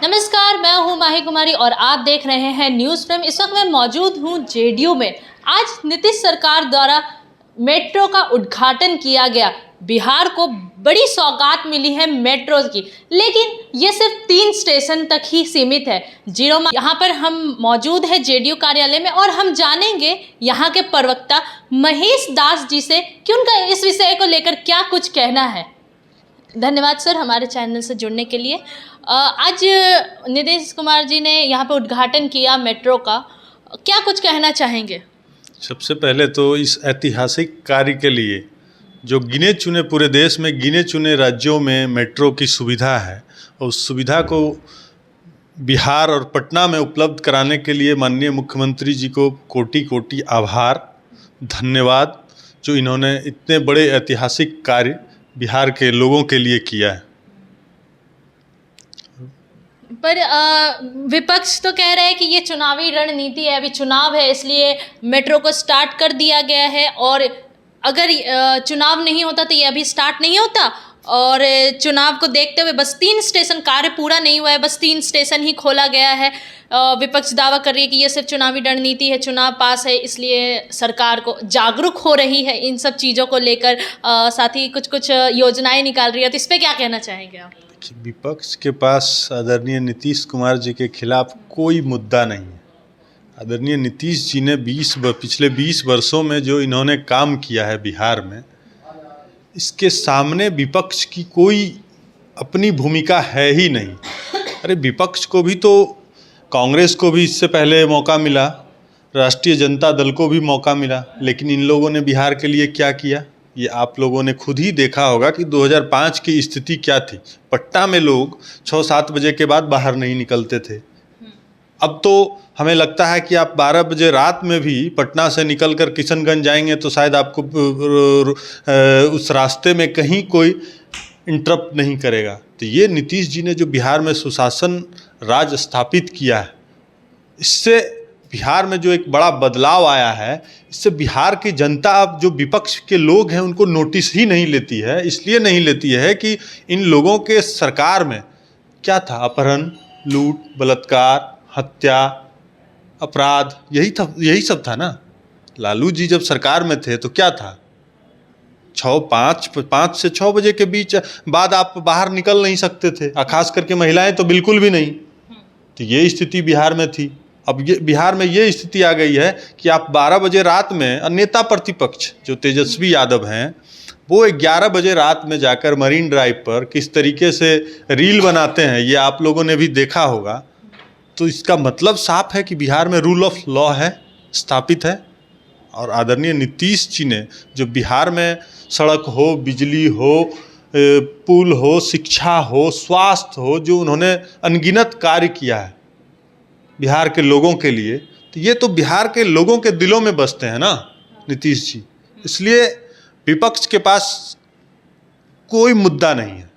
नमस्कार, मैं हूं माही कुमारी और आप देख रहे हैं न्यूज़ फ्रेम। इस वक्त मैं मौजूद हूं जेडीयू में। आज नीतीश सरकार द्वारा मेट्रो का उद्घाटन किया गया। बिहार को बड़ी सौगात मिली है मेट्रो की, लेकिन ये सिर्फ 3 स्टेशन तक ही सीमित है। यहाँ पर हम मौजूद है जेडीयू कार्यालय में और हम जानेंगे यहाँ के प्रवक्ता महेश दास जी से कि उनका इस विषय को लेकर क्या कुछ कहना है। धन्यवाद सर हमारे चैनल से जुड़ने के लिए। आज नीतीश कुमार जी ने यहाँ पर उद्घाटन किया मेट्रो का, क्या कुछ कहना चाहेंगे? सबसे पहले तो इस ऐतिहासिक कार्य के लिए जो गिने चुने पूरे देश में गिने चुने राज्यों में मेट्रो की सुविधा है, उस सुविधा को बिहार और पटना में उपलब्ध कराने के लिए माननीय मुख्यमंत्री जी को कोटि कोटि आभार, धन्यवाद, जो इन्होंने इतने बड़े ऐतिहासिक कार्य बिहार के लोगों के लिए किया है। पर विपक्ष तो कह रहा है कि ये चुनावी रणनीति है, अभी चुनाव है इसलिए मेट्रो को स्टार्ट कर दिया गया है और अगर चुनाव नहीं होता तो ये अभी स्टार्ट नहीं होता। और चुनाव को देखते हुए बस 3 स्टेशन, कार्य पूरा नहीं हुआ है, बस 3 स्टेशन ही खोला गया है। विपक्ष दावा कर रही है कि ये सिर्फ चुनावी रणनीति है, चुनाव पास है इसलिए सरकार को जागरूक हो रही है इन सब चीज़ों को लेकर, साथ ही कुछ कुछ योजनाएं निकाल रही है। तो इस पर क्या कहना चाहेंगे आप? विपक्ष के पास आदरणीय नीतीश कुमार जी के खिलाफ कोई मुद्दा नहीं है। आदरणीय नीतीश जी ने पिछले 20 वर्षों में जो इन्होंने काम किया है बिहार में, इसके सामने विपक्ष की कोई अपनी भूमिका है ही नहीं। अरे विपक्ष को भी तो, कांग्रेस को भी इससे पहले मौका मिला, राष्ट्रीय जनता दल को भी मौका मिला, लेकिन इन लोगों ने बिहार के लिए क्या किया ये आप लोगों ने खुद ही देखा होगा कि 2005 की स्थिति क्या थी। पटना में लोग 6-7 बजे के बाद बाहर नहीं निकलते थे। अब तो हमें लगता है कि आप 12 बजे रात में भी पटना से निकलकर किशनगंज जाएंगे तो शायद आपको उस रास्ते में कहीं कोई इंटरप्ट नहीं करेगा। तो ये नीतीश जी ने जो बिहार में सुशासन राज स्थापित किया है, इससे बिहार में जो एक बड़ा बदलाव आया है, इससे बिहार की जनता, अब जो विपक्ष के लोग हैं उनको नोटिस ही नहीं लेती है। इसलिए नहीं लेती है कि इन लोगों के सरकार में क्या था, अपहरण, लूट, बलात्कार, हत्या, अपराध, यही सब था ना। लालू जी जब सरकार में थे तो क्या था, 5 से 6 बजे के बीच बाद आप बाहर निकल नहीं सकते थे, खास करके महिलाएं तो बिल्कुल भी नहीं। तो ये स्थिति बिहार में थी। अब ये बिहार में ये स्थिति आ गई है कि आप 12 बजे रात में, नेता प्रतिपक्ष जो तेजस्वी यादव हैं वो 11 बजे रात में जाकर मरीन ड्राइव पर किस तरीके से रील बनाते हैं, ये आप लोगों ने भी देखा होगा। तो इसका मतलब साफ है कि बिहार में रूल ऑफ लॉ है, स्थापित है। और आदरणीय नीतीश जी ने जो बिहार में सड़क हो, बिजली हो, पुल हो, शिक्षा हो, स्वास्थ्य हो, जो उन्होंने अनगिनत कार्य किया है बिहार के लोगों के लिए, तो ये तो बिहार के लोगों के दिलों में बसते हैं ना नीतीश जी। इसलिए विपक्ष के पास कोई मुद्दा नहीं है,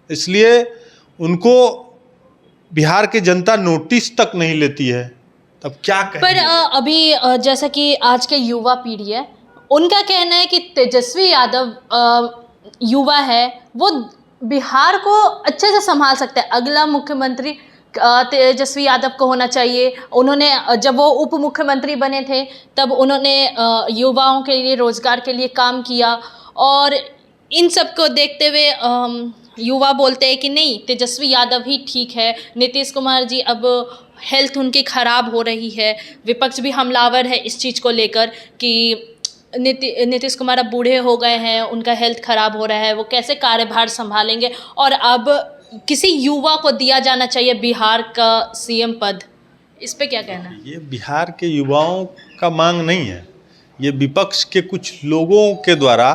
इसलिए उनको बिहार की जनता नोटिस तक नहीं लेती है। तब क्या कहें? पर अभी जैसा कि आज के युवा पीढ़ी है, उनका कहना है कि तेजस्वी यादव युवा है, वो बिहार को अच्छे से संभाल सकता है। अगला मुख्यमंत्री तेजस्वी यादव को होना चाहिए। उन्होंने जब वो उप मुख्यमंत्री बने थे तब उन्होंने युवाओं के लिए, रोजगार के लिए काम किया और इन सब को देखते हुए युवा बोलते हैं कि नहीं, तेजस्वी यादव ही ठीक है। नीतीश कुमार जी अब हेल्थ उनकी ख़राब हो रही है। विपक्ष भी हमलावर है इस चीज़ को लेकर कि नीतीश कुमार अब बूढ़े हो गए हैं, उनका हेल्थ ख़राब हो रहा है, वो कैसे कार्यभार संभालेंगे और अब किसी युवा को दिया जाना चाहिए बिहार का सीएम पद। इस पे क्या कहना है? ये बिहार के युवाओं का मांग नहीं है, ये विपक्ष के कुछ लोगों के द्वारा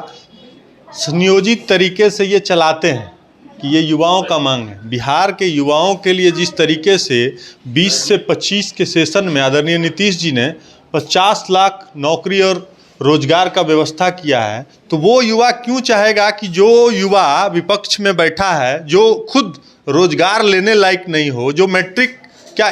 संयोजित तरीके से ये चलाते हैं कि ये युवाओं का मांग है। बिहार के युवाओं के लिए जिस तरीके से 20 से 25 के सेशन में आदरणीय नीतीश जी ने 50 लाख नौकरी और रोजगार का व्यवस्था किया है, तो वो युवा क्यों चाहेगा कि जो युवा विपक्ष में बैठा है, जो खुद रोजगार लेने लायक नहीं हो, जो मैट्रिक क्या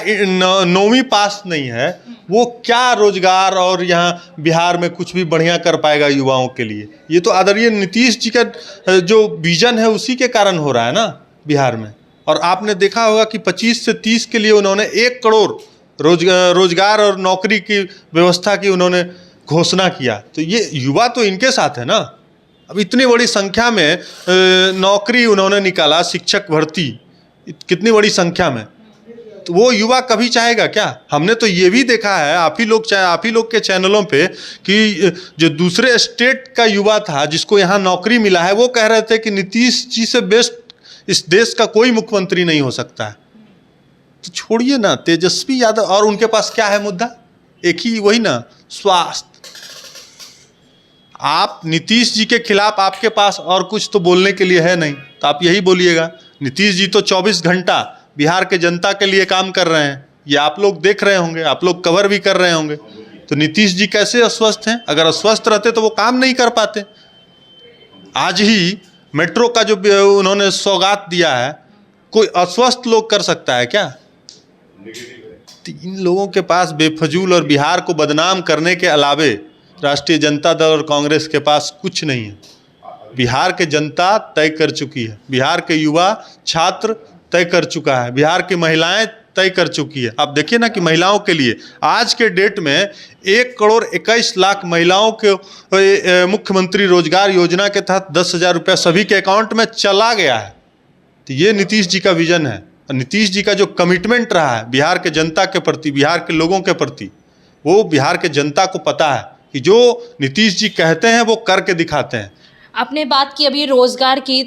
9वीं पास नहीं है, वो क्या रोजगार और यहाँ बिहार में कुछ भी बढ़िया कर पाएगा युवाओं के लिए? ये तो आदरणीय नीतीश जी का जो विजन है उसी के कारण हो रहा है ना बिहार में। और आपने देखा होगा कि 25 से 30 के लिए उन्होंने 1 करोड़ रोजगार और नौकरी की व्यवस्था की उन्होंने घोषणा किया। तो ये युवा तो इनके साथ है ना। अब इतनी बड़ी संख्या में नौकरी उन्होंने निकाला, शिक्षक भर्ती कितनी बड़ी संख्या में, तो वो युवा कभी चाहेगा क्या? हमने तो ये भी देखा है, आप ही लोग के चैनलों पे कि जो दूसरे स्टेट का युवा था जिसको यहाँ नौकरी मिला है, वो कह रहे थे कि नीतीश जी से बेस्ट इस देश का कोई मुख्यमंत्री नहीं हो सकता है। तो छोड़िए ना, तेजस्वी यादव, और उनके पास क्या है मुद्दा? एक ही वही ना, स्वास्थ्य। आप नीतीश जी के खिलाफ आपके पास और कुछ तो बोलने के लिए है नहीं, तो आप यही बोलिएगा। नीतीश जी तो 24 घंटा बिहार के जनता के लिए काम कर रहे हैं, ये आप लोग देख रहे होंगे, आप लोग कवर भी कर रहे होंगे। तो नीतीश जी कैसे अस्वस्थ हैं? अगर अस्वस्थ रहते तो वो काम नहीं कर पाते। आज ही मेट्रो का जो उन्होंने सौगात दिया है, कोई अस्वस्थ लोग कर सकता है क्या? तो इन लोगों के पास बेफजूल और बिहार को बदनाम करने के अलावे राष्ट्रीय जनता दल और कांग्रेस के पास कुछ नहीं है। बिहार के जनता तय कर चुकी है, बिहार के युवा छात्र तय कर चुका है, बिहार की महिलाएं तय कर चुकी है। आप देखिए ना कि महिलाओं के लिए आज के डेट में 1 करोड़ 21 लाख महिलाओं के मुख्यमंत्री रोजगार योजना के तहत 10,000 रुपया सभी के अकाउंट में चला गया है। तो ये नीतीश जी का विजन है, और नीतीश जी का जो कमिटमेंट रहा है बिहार के जनता के प्रति, बिहार के लोगों के प्रति, वो बिहार के जनता को पता है कि जो नीतीश जी कहते हैं वो करके दिखाते हैं। आपने बात की अभी रोजगार की,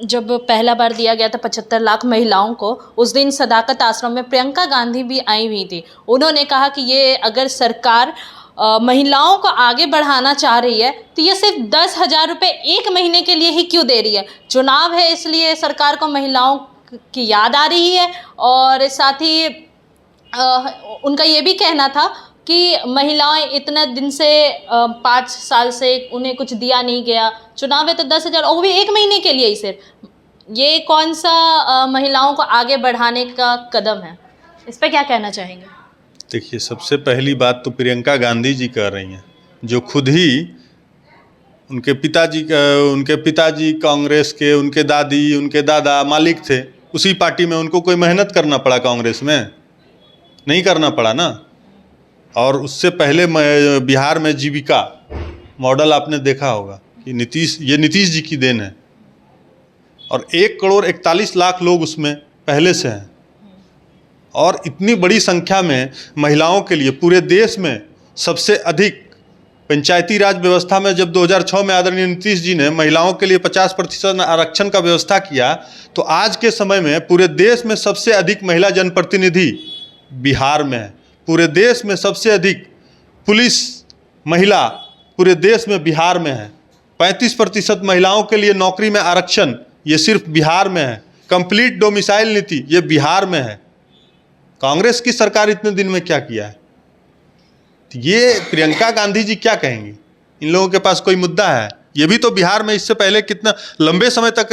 जब पहला बार दिया गया था 75 लाख महिलाओं को, उस दिन सदाकत आश्रम में प्रियंका गांधी भी आई हुई थी। उन्होंने कहा कि ये अगर सरकार महिलाओं को आगे बढ़ाना चाह रही है तो ये सिर्फ 10,000 रुपये 1 महीने के लिए ही क्यों दे रही है? चुनाव है इसलिए सरकार को महिलाओं की याद आ रही है। और साथ ही उनका ये भी कहना था कि महिलाएं इतने दिन से 5 साल से उन्हें कुछ दिया नहीं गया, चुनाव है तो 10,000, और वो भी 1 महीने के लिए ही सिर्फ। ये कौन सा महिलाओं को आगे बढ़ाने का कदम है? इस पर क्या कहना चाहेंगे? देखिए, सबसे पहली बात तो प्रियंका गांधी जी कह रही हैं, जो खुद ही उनके पिताजी कांग्रेस के, उनके दादी, उनके दादा मालिक थे उसी पार्टी में। उनको कोई मेहनत करना पड़ा कांग्रेस में? नहीं करना पड़ा ना। और उससे पहले बिहार में जीविका मॉडल आपने देखा होगा कि ये नीतीश जी की देन है, और 1 करोड़ 41 लाख लोग उसमें पहले से हैं। और इतनी बड़ी संख्या में महिलाओं के लिए पूरे देश में सबसे अधिक पंचायती राज व्यवस्था में, जब 2006 में आदरणीय नीतीश जी ने महिलाओं के लिए 50% आरक्षण का व्यवस्था किया, तो आज के समय में पूरे देश में सबसे अधिक महिला जनप्रतिनिधि बिहार में है। पूरे देश में सबसे अधिक पुलिस महिला पूरे देश में बिहार में है। 35% महिलाओं के लिए नौकरी में आरक्षण, ये सिर्फ बिहार में है। कंप्लीट डोमिसाइल नीति, ये बिहार में है। कांग्रेस की सरकार इतने दिन में क्या किया है? तो ये प्रियंका गांधी जी क्या कहेंगी? इन लोगों के पास कोई मुद्दा है? ये भी तो बिहार में इससे पहले कितना लंबे समय तक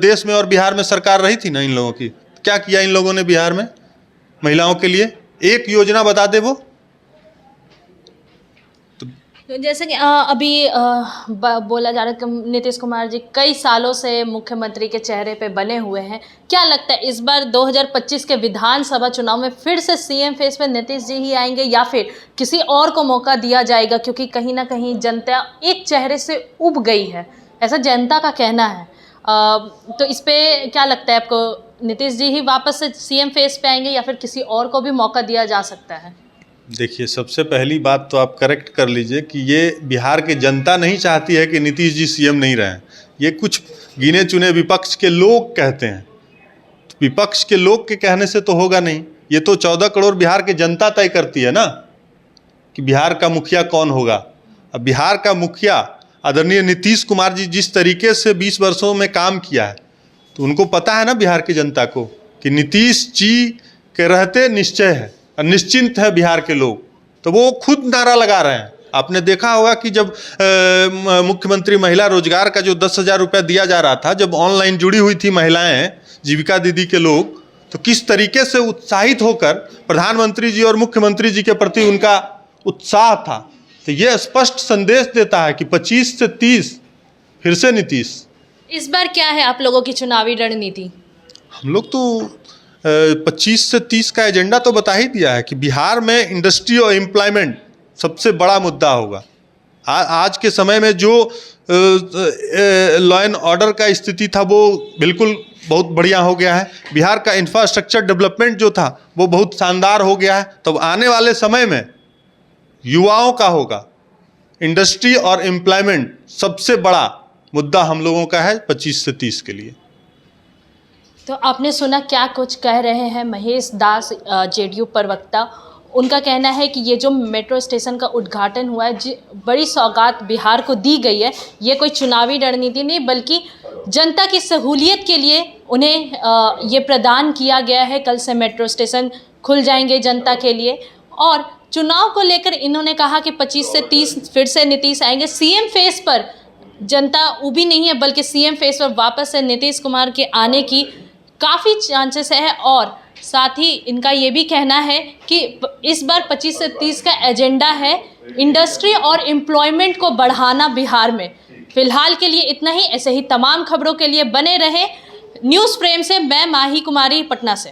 देश में और बिहार में सरकार रही थी ना इन लोगों की। क्या किया इन लोगों ने बिहार में महिलाओं के लिए? एक योजना बता दे वो। तो जैसे कि अभी बोला जा रहा है कि नीतीश कुमार जी कई सालों से मुख्यमंत्री के चेहरे पे बने हुए हैं। क्या लगता है इस बार 2025 के विधानसभा चुनाव में फिर से सीएम फेस पे नीतीश जी ही आएंगे, या फिर किसी और को मौका दिया जाएगा? क्योंकि कहीं ना कहीं जनता एक चेहरे से उब गई है, ऐसा जनता का कहना है। तो इस पर क्या लगता है आपको? नीतीश जी ही वापस से सीएम फेस पे आएंगे या फिर किसी और को भी मौका दिया जा सकता है? देखिए, सबसे पहली बात तो आप करेक्ट कर लीजिए कि ये बिहार की जनता नहीं चाहती है कि नीतीश जी सीएम नहीं रहें। ये कुछ गिने चुने विपक्ष के लोग कहते हैं। तो विपक्ष के लोग के कहने से तो होगा नहीं। ये तो 14 करोड़ बिहार की जनता तय करती है ना कि बिहार का मुखिया कौन होगा। अब बिहार का मुखिया आदरणीय नीतीश कुमार जी जिस तरीके से 20 वर्षों में काम किया है, तो उनको पता है ना बिहार की जनता को कि नीतीश जी के रहते निश्चय है और निश्चिंत है बिहार के लोग। तो वो खुद नारा लगा रहे हैं। आपने देखा होगा कि जब मुख्यमंत्री महिला रोजगार का जो 10,000 रुपया दिया जा रहा था, जब ऑनलाइन जुड़ी हुई थी महिलाएं, जीविका दीदी के लोग, तो किस तरीके से उत्साहित होकर प्रधानमंत्री जी और मुख्यमंत्री जी के प्रति उनका उत्साह था। तो ये स्पष्ट संदेश देता है कि 25 से 30 फिर से नीतीश। इस बार क्या है आप लोगों की चुनावी रणनीति? हम लोग तो 25 से 30 का एजेंडा तो बता ही दिया है कि बिहार में इंडस्ट्री और एम्प्लॉयमेंट सबसे बड़ा मुद्दा होगा। आज के समय में जो लॉ एंड ऑर्डर का स्थिति था वो बिल्कुल बहुत बढ़िया हो गया है। बिहार का इंफ्रास्ट्रक्चर डेवलपमेंट जो था वो बहुत शानदार हो गया है। तो आने वाले समय में युवाओं का होगा, इंडस्ट्री और एम्प्लॉयमेंट सबसे बड़ा मुद्दा हम लोगों का है 25 से 30 के लिए। तो आपने सुना क्या कुछ कह रहे हैं महेश दास, जेडीयू प्रवक्ता। उनका कहना है कि ये जो मेट्रो स्टेशन का उद्घाटन हुआ है, बड़ी सौगात बिहार को दी गई है। ये कोई चुनावी रणनीति नहीं बल्कि जनता की सहूलियत के लिए उन्हें ये प्रदान किया गया है। कल से मेट्रो स्टेशन खुल जाएंगे जनता के लिए। और चुनाव को लेकर इन्होंने कहा कि 25 से 30 फिर से नीतीश आएंगे। सीएम फेस पर जनता उभी नहीं है बल्कि सीएम फेस पर वापस से नीतीश कुमार के आने की काफ़ी चांसेस है। और साथ ही इनका ये भी कहना है कि इस बार 25 से 30 का एजेंडा है इंडस्ट्री और एम्प्लॉयमेंट को बढ़ाना बिहार में। फिलहाल के लिए इतना ही। ऐसे ही तमाम खबरों के लिए बने रहें न्यूज़ फ्रेम से। मैं माही कुमारी, पटना से।